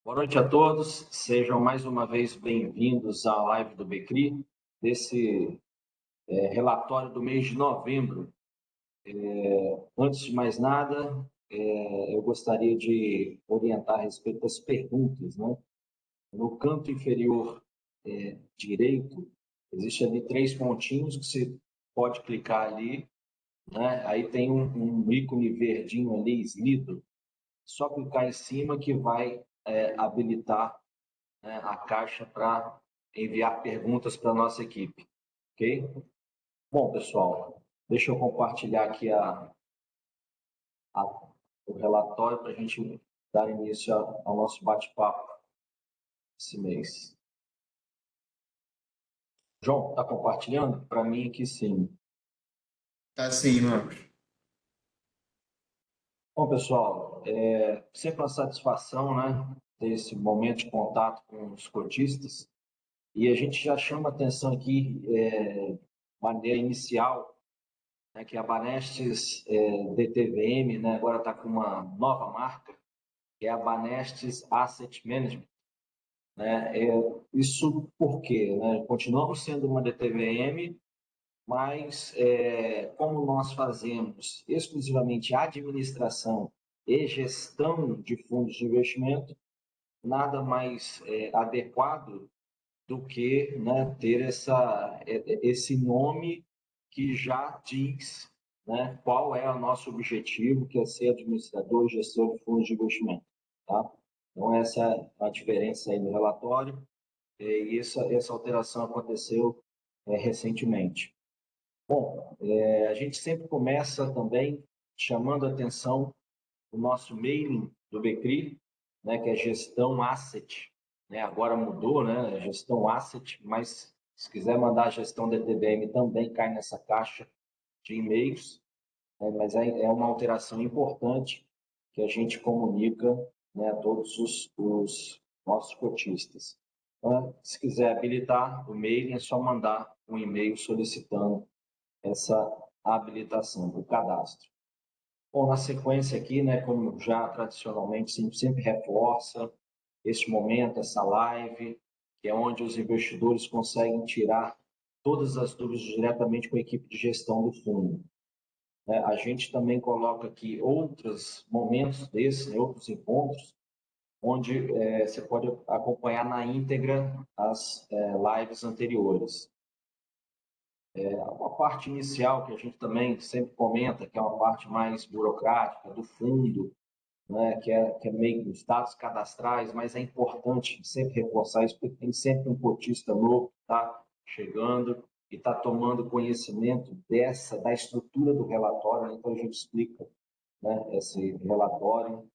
Boa noite a todos, sejam mais uma vez bem-vindos à live do Becri, desse relatório do mês de novembro. Antes de mais nada, eu gostaria de orientar a respeito das perguntas, né? No canto inferior direito, existe ali 3 pontinhos que você pode clicar ali, né? Aí tem um ícone verdinho ali, Slido, só clicar em cima que vai habilitar, né, a caixa para enviar perguntas para a nossa equipe, ok? Bom, pessoal, deixa eu compartilhar aqui o relatório para a gente dar início ao nosso bate-papo esse mês. João, está compartilhando? Para mim aqui sim. Tá sim, Marcos. Bom, pessoal, sempre uma satisfação, né, ter esse momento de contato com os cotistas, e a gente já chama atenção aqui, de maneira inicial, né, que a Banestes DTVM, né, agora está com uma nova marca, que é a Banestes Asset Management. Né? Isso por quê? Né? Continuamos sendo uma DTVM, mas como nós fazemos exclusivamente administração e gestão de fundos de investimento, nada mais adequado do que, né, ter esse nome que já diz, né, qual é o nosso objetivo, que é ser administrador e gestor de fundos de investimento. Tá? Então, essa é a diferença aí no relatório, e essa alteração aconteceu recentemente. Bom, a gente sempre começa também chamando a atenção o nosso mailing do Becri, né, que é gestão asset, né, agora mudou, né, gestão asset, mas se quiser mandar a gestão da DTVM também cai nessa caixa de e-mails, né, mas é uma alteração importante que a gente comunica, né, a todos os nossos cotistas. Então, se quiser habilitar o mailing, é só mandar um e-mail solicitando essa habilitação, o cadastro. Bom, na sequência aqui, né, como já tradicionalmente sempre reforça este momento, essa live, que é onde os investidores conseguem tirar todas as dúvidas diretamente com a equipe de gestão do fundo. A gente também coloca aqui outros momentos desses, né, outros encontros, onde você pode acompanhar na íntegra as lives anteriores. Uma parte inicial que a gente também sempre comenta, que é uma parte mais burocrática do fundo, né, que é meio dos dados cadastrais, mas é importante sempre reforçar isso, porque tem sempre um cotista novo que está chegando e está tomando conhecimento da estrutura do relatório, né? Então a gente explica, né, esse relatório,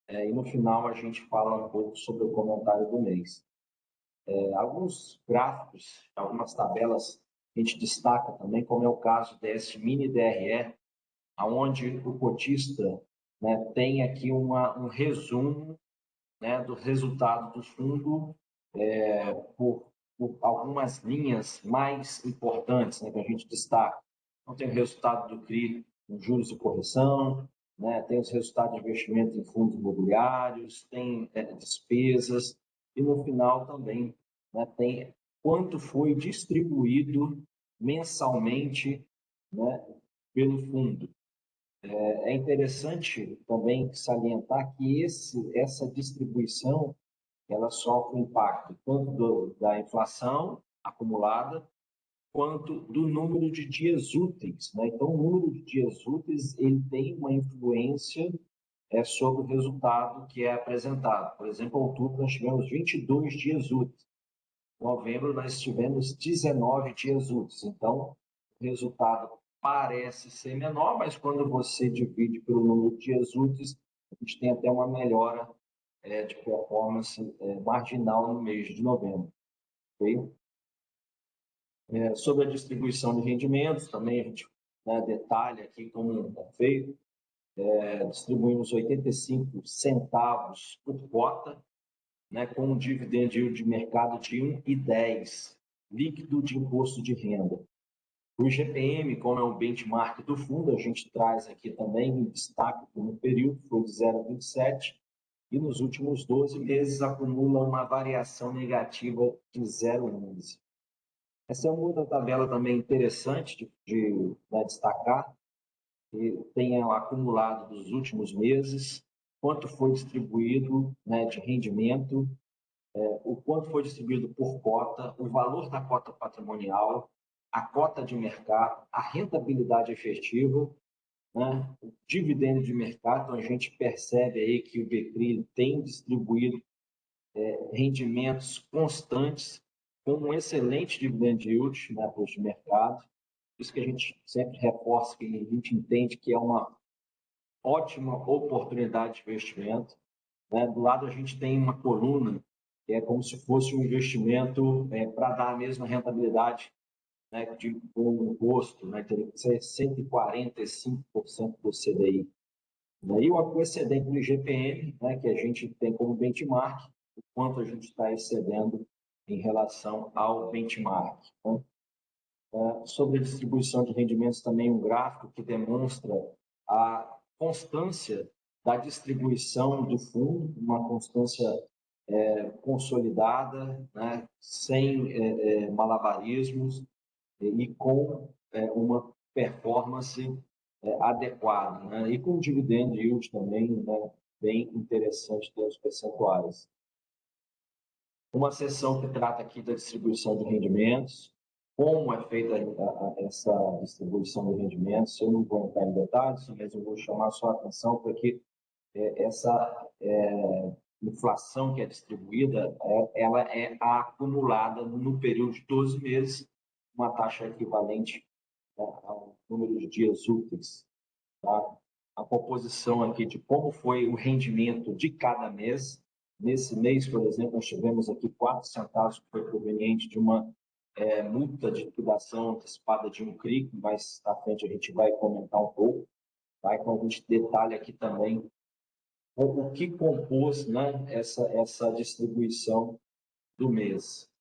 e no final a gente fala um pouco sobre o comentário do mês. Alguns gráficos, algumas tabelas a gente destaca também, como é o caso desse mini DRE, aonde o cotista, né, tem aqui um resumo, né, do resultado do fundo por algumas linhas mais importantes, né, que a gente destaca. Então, tem o resultado do CRI com juros e correção, né, tem os resultados de investimento em fundos imobiliários, tem despesas, e no final também, né, tem quanto foi distribuído mensalmente, né, pelo fundo. É interessante também salientar que essa distribuição ela sofre impacto tanto da inflação acumulada quanto do número de dias úteis, né? Então, o número de dias úteis ele tem uma influência sobre o resultado que é apresentado. Por exemplo, em outubro nós tivemos 22 dias úteis. Em novembro nós tivemos 19 dias úteis. Então, o resultado parece ser menor, mas quando você divide pelo número de dias úteis, a gente tem até uma melhora de performance marginal no mês de novembro. Okay? Sobre a distribuição de rendimentos, também a gente, né, detalha aqui como é feito. Distribuímos 85 centavos por cota, né, com um dividend yield de mercado de 1,10, líquido de imposto de renda. O IGPM, como é o benchmark do fundo, a gente traz aqui também em destaque no período, foi de 0,27, e nos últimos 12 meses acumula uma variação negativa de 0,11. Essa é uma outra tabela também interessante de destacar, que tem acumulado dos últimos meses, quanto foi distribuído, né, de rendimento, o quanto foi distribuído por cota, o valor da cota patrimonial, a cota de mercado, a rentabilidade efetiva, né, o dividendo de mercado. Então, a gente percebe aí que o BCRI tem distribuído rendimentos constantes com um excelente dividend yield, né, para os mercados. Por isso que a gente sempre reforça que a gente entende que é uma ótima oportunidade de investimento, né? Do lado a gente tem uma coluna que é como se fosse um investimento para dar a mesma rentabilidade, né, de um custo, né, teria que ser 145% do CDI. E o excedente do IGPM, né, que a gente tem como benchmark, o quanto a gente está excedendo em relação ao benchmark. Então, sobre a distribuição de rendimentos, também um gráfico que demonstra a constância da distribuição do fundo, uma constância consolidada, né, sem malabarismos e com uma performance adequada, né, e com dividend yield também, né, bem interessante em termos percentuais. Uma seção que trata aqui da distribuição de rendimentos, como é feita essa distribuição de rendimentos. Eu não vou entrar em detalhes, mas eu vou chamar só a atenção para que essa inflação que é distribuída, ela é acumulada no período de 12 meses, uma taxa equivalente ao número de dias úteis. Tá? A composição aqui de como foi o rendimento de cada mês. Nesse mês, por exemplo, nós tivemos aqui 4 centavos que foi proveniente de uma multa de liquidação antecipada de um CRI, que mais à frente a gente vai comentar um pouco. Tá? Então, a gente detalha aqui também o que compôs, né, essa distribuição do mês.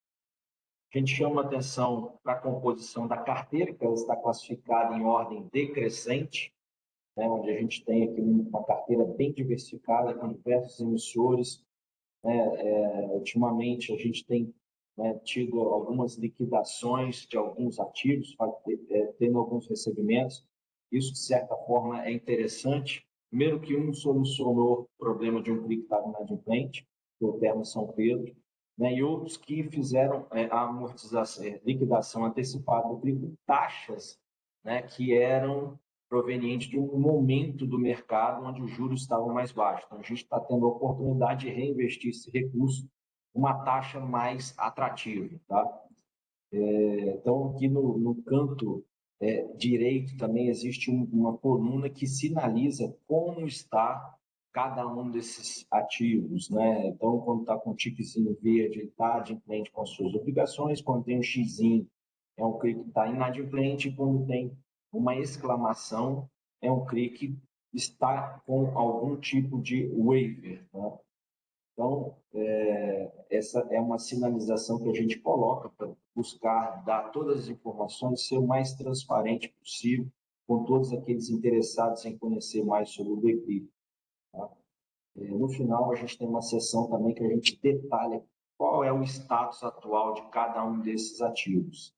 A gente chama atenção para a composição da carteira, que ela está classificada em ordem decrescente, né, onde a gente tem aqui uma carteira bem diversificada, com diversos emissores. Ultimamente, a gente tem, né, tido algumas liquidações de alguns ativos, tendo alguns recebimentos. Isso, de certa forma, é interessante. Primeiro que um solucionou o problema de um CRI que estava inadimplente, o Termo São Pedro, né, e outros que fizeram a amortização, liquidação antecipada do CRI com taxas, né, que eram provenientes de um momento do mercado onde os juros estavam mais baixos. Então, a gente está tendo a oportunidade de reinvestir esse recurso uma taxa mais atrativa. Tá? Então, aqui no canto direito também existe uma coluna que sinaliza como está cada um desses ativos, né? Então, quando está com um tiquezinho verde, ele está adimplente com as suas obrigações. Quando tem um xizinho, é um CRI que está inadimplente. E quando tem uma exclamação, é um CRI que está com algum tipo de waiver, né? Então, essa é uma sinalização que a gente coloca para buscar dar todas as informações, ser o mais transparente possível com todos aqueles interessados em conhecer mais sobre o BCRI. Tá? No final, a gente tem uma seção também que a gente detalha qual é o status atual de cada um desses ativos.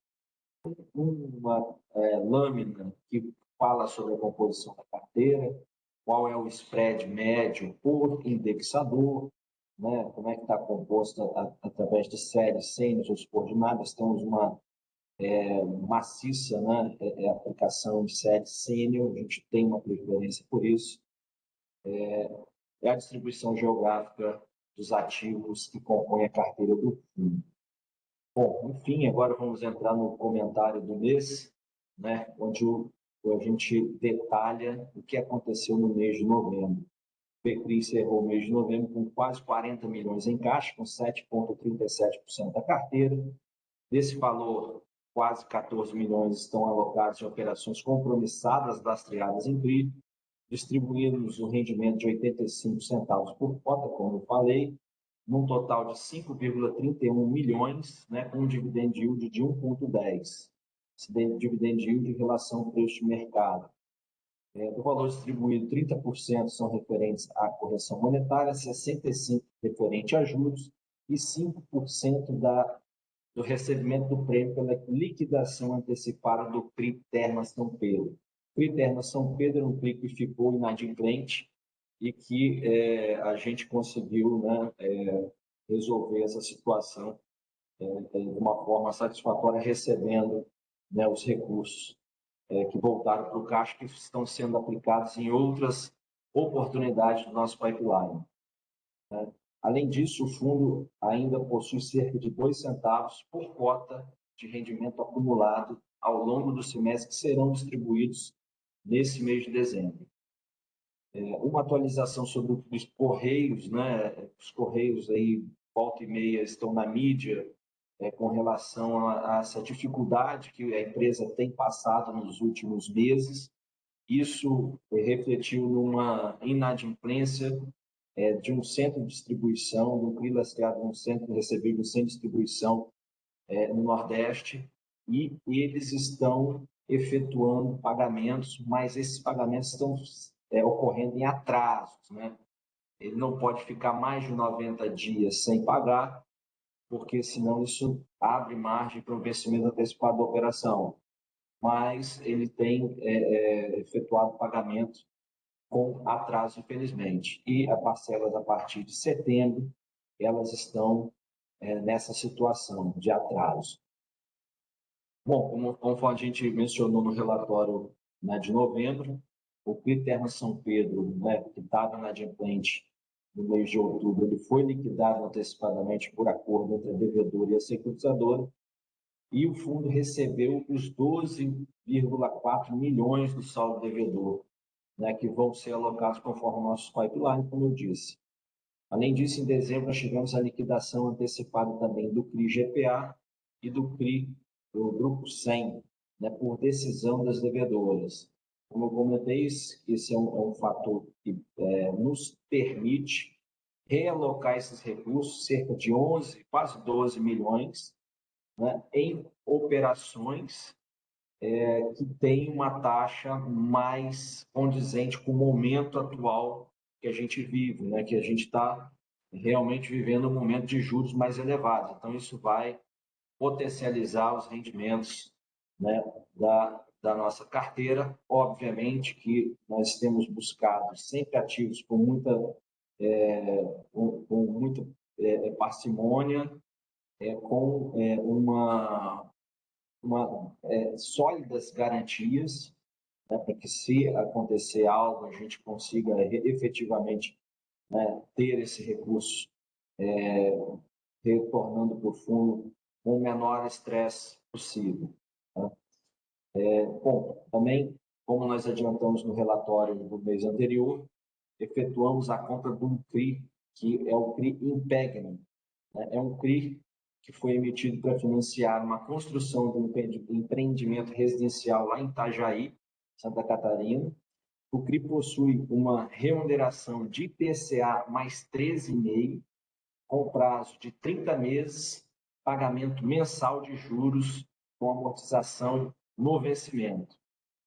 Uma lâmina que fala sobre a composição da carteira, qual é o spread médio por indexador, né? Como é que está composta através de séries, sêniores ou subordinadas. Temos uma maciça, né, aplicação de série sênior, a gente tem uma preferência por isso. É a distribuição geográfica dos ativos que compõem a carteira do fundo. Bom, enfim, agora vamos entrar no comentário do mês, né, onde a gente detalha o que aconteceu no mês de novembro. O BCRI encerrou o mês de novembro com quase 40 milhões em caixa, com 7,37% da carteira. Desse valor, quase 14 milhões estão alocados em operações compromissadas lastreadas em CRI, distribuímos um rendimento de 85 centavos por cota, como eu falei, num total de 5,31 milhões, né, com um dividend yield de 1,10. Esse dividend yield em relação ao preço de mercado. Do valor distribuído, 30% são referentes à correção monetária, 65% referente a juros e 5% do recebimento do prêmio pela liquidação antecipada do CRI Termas São Pedro. O CRI Termas São Pedro é um CRI que ficou inadimplente e que a gente conseguiu, né, resolver essa situação de uma forma satisfatória, recebendo, né, os recursos que voltaram para o caixa, que estão sendo aplicados em outras oportunidades do nosso pipeline. Né? Além disso, o fundo ainda possui cerca de 2 centavos por cota de rendimento acumulado ao longo do semestre, que serão distribuídos nesse mês de dezembro. Uma atualização sobre os Correios, né? Os Correios aí, volta e meia, estão na mídia com relação a essa dificuldade que a empresa tem passado nos últimos meses. Isso refletiu numa inadimplência de um centro de distribuição, do CRI lastreado um centro recebido, um centro de distribuição no Nordeste, e eles estão efetuando pagamentos, mas esses pagamentos estão ocorrendo em atrasos, né? Ele não pode ficar mais de 90 dias sem pagar, porque senão isso abre margem para o vencimento antecipado da operação. Mas ele tem efetuado pagamento com atraso, infelizmente. E as parcelas, a partir de setembro, elas estão nessa situação de atraso. Bom, conforme a gente mencionou no relatório, né, de novembro, o CRI Termas São Pedro, né, que estava inadimplente no mês de outubro, ele foi liquidado antecipadamente por acordo entre a devedora e a securitizadora, e o fundo recebeu os 12,4 milhões do saldo devedor, né, que vão ser alocados conforme o nosso pipeline, como eu disse. Além disso, em dezembro, nós tivemos a liquidação antecipada também do CRI GPA e do CRI do Grupo 100, né, por decisão das devedoras. Como eu comentei, esse é um fator que nos permite realocar esses recursos, cerca de 11, quase 12 milhões, né, em operações que têm uma taxa mais condizente com o momento atual que a gente vive, né, que a gente está realmente vivendo um momento de juros mais elevados. Então, isso vai potencializar os rendimentos, né, da nossa carteira. Obviamente que nós temos buscado sempre ativos com muita parcimônia, com sólidas garantias, né, para que, se acontecer algo, a gente consiga efetivamente, né, ter esse recurso retornando para o fundo com o menor estresse possível. Tá? Bom, também, como nós adiantamos no relatório do mês anterior, efetuamos a compra de um CRI, que é o CRI Impegno. Né? É um CRI que foi emitido para financiar uma construção de um empreendimento residencial lá em Itajaí, Santa Catarina. O CRI possui uma remuneração de IPCA mais 13,5%, com prazo de 30 meses, pagamento mensal de juros com amortização no vencimento.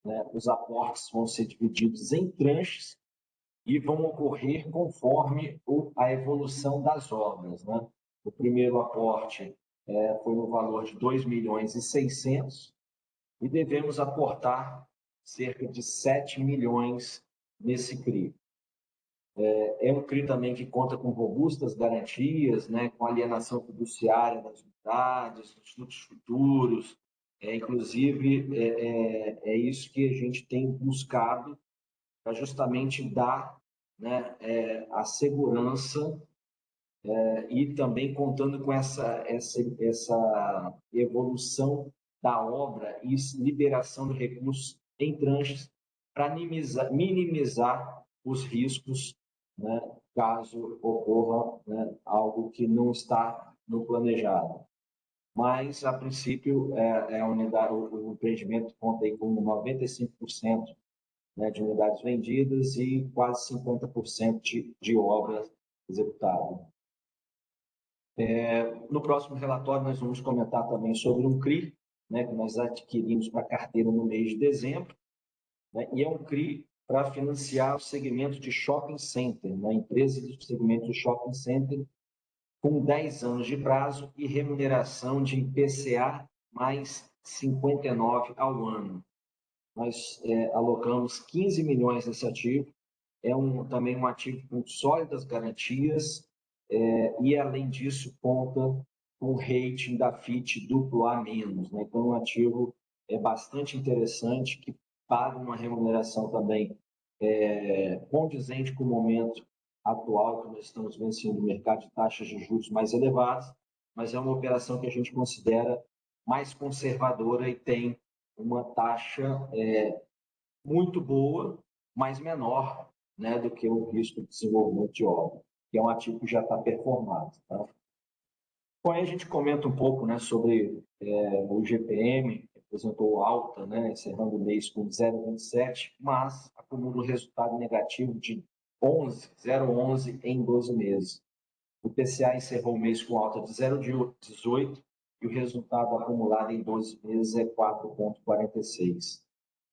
Né? Os aportes vão ser divididos em tranches e vão ocorrer conforme a evolução das obras. Né? O primeiro aporte foi no valor de 2 milhões e 600 e devemos aportar cerca de 7 milhões nesse CRI. É um CRI também que conta com robustas garantias, né, com alienação fiduciária das unidades, dos frutos futuros. Inclusive, é isso que a gente tem buscado para justamente dar, né, a segurança e também contando com essa evolução da obra e liberação de recursos em tranches para minimizar os riscos, né, caso ocorra, né, algo que não está no planejado. Mas, a princípio, a unidade, o empreendimento conta aí com 95%, né, de unidades vendidas e quase 50% de obras executadas. No próximo relatório, nós vamos comentar também sobre um CRI, né, que nós adquirimos para a carteira no mês de dezembro, né, e é um CRI para financiar o segmento de shopping center, né? Empresas do segmento de shopping center, com 10 anos de prazo e remuneração de IPCA mais 59 ao ano. Nós alocamos 15 milhões nesse ativo, também um ativo com sólidas garantias, e, além disso, conta com o rating da FIT AA-. Né? Então, um ativo bastante interessante, que paga uma remuneração também condizente com o momento atual, que nós estamos vencendo o mercado de taxas de juros mais elevadas, mas é uma operação que a gente considera mais conservadora e tem uma taxa muito boa, mas menor, né, do que o risco de desenvolvimento de obra, que é um ativo que já está performado. Tá? Bom, aí a gente comenta um pouco, né, sobre o GPM, que apresentou alta, né, encerrando o mês com 0,27, mas acumula um resultado negativo de 0,11 em 12 meses. O PCA encerrou o mês com alta de 0,18 e o resultado acumulado em 12 meses é 4,46.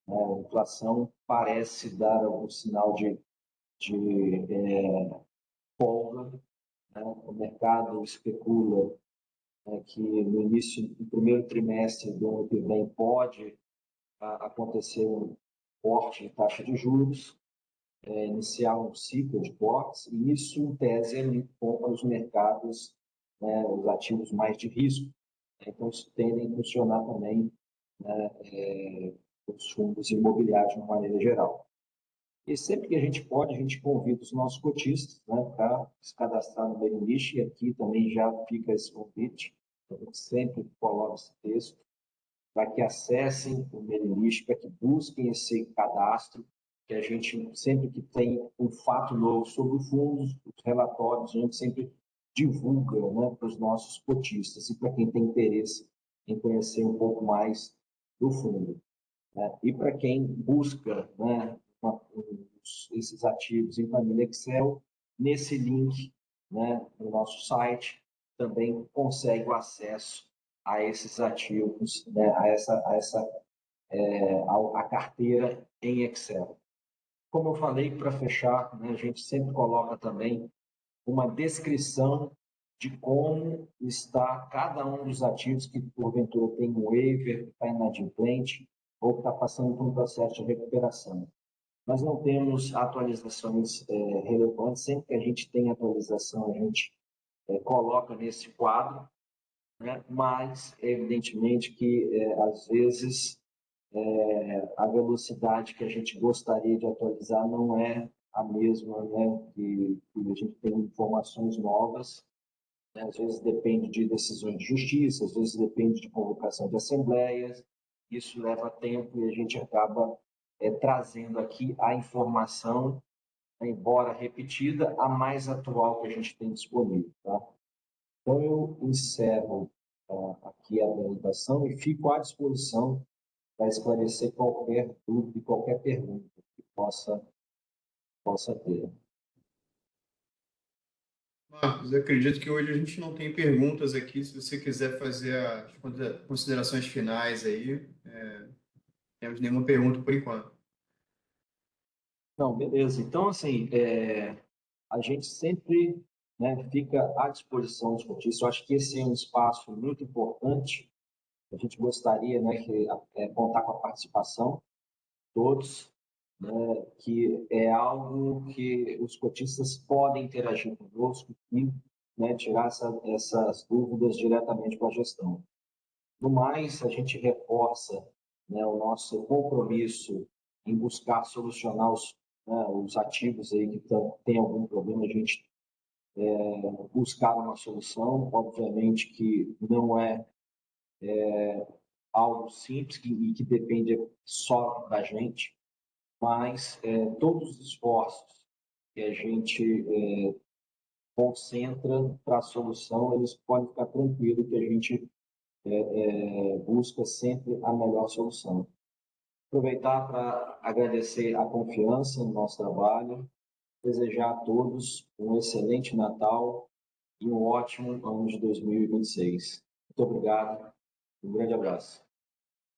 A inflação parece dar algum sinal de folga. Né? O mercado especula que no início do primeiro trimestre do ano que vem pode acontecer um corte em taxa de juros, iniciar um ciclo de cortes, e isso, em tese, é muito bom para os mercados, né, os ativos mais de risco. Então, isso tende a funcionar também, né, os fundos imobiliários de uma maneira geral. E sempre que a gente pode, a gente convida os nossos cotistas, né, para se cadastrar no Mailing List, e aqui também já fica esse convite. A gente sempre coloca esse texto para que acessem o Mailing List, para que busquem esse cadastro, que a gente, sempre que tem um fato novo sobre o fundo, os relatórios, a gente sempre divulga, né, para os nossos cotistas e para quem tem interesse em conhecer um pouco mais do fundo. Né? E para quem busca, né, esses ativos em planilha Excel, nesse link, né, no nosso site, também consegue o acesso a esses ativos, né, a carteira em Excel. Como eu falei, para fechar, né, a gente sempre coloca também uma descrição de como está cada um dos ativos que, porventura, tem um waiver, que está inadimplente ou que está passando por um processo de recuperação. Nós não temos atualizações relevantes. Sempre que a gente tem atualização, a gente coloca nesse quadro, né? Mas, evidentemente, que às vezes a velocidade que a gente gostaria de atualizar não é a mesma, né? Que a gente tem informações novas, né? Às vezes depende de decisões de justiça, às vezes depende de convocação de assembleias. Isso leva tempo e a gente acaba trazendo aqui a informação, embora repetida, a mais atual que a gente tem disponível. Tá? Então, eu encerro aqui a apresentação e fico à disposição para esclarecer qualquer dúvida e qualquer pergunta que possa ter. Marcos, eu acredito que hoje a gente não tem perguntas aqui. Se você quiser fazer as considerações finais aí, não temos nenhuma pergunta por enquanto. Não, beleza. Então, assim, a gente sempre, né, fica à disposição dos cotistas. Eu acho que esse é um espaço muito importante. A gente gostaria, né, contar com a participação de todos, né, que é algo que os cotistas podem interagir conosco e, né, tirar essas dúvidas diretamente com a gestão. No mais, a gente reforça, né, o nosso compromisso em buscar solucionar os ativos aí que têm algum problema, a gente buscar uma solução. Obviamente que não é algo simples e que depende só da gente, mas todos os esforços que a gente concentra para a solução, eles podem ficar tranquilos que a gente busca sempre a melhor solução. Aproveitar para agradecer a confiança no nosso trabalho, desejar a todos um excelente Natal e um ótimo ano de 2026. Muito obrigado, um grande abraço.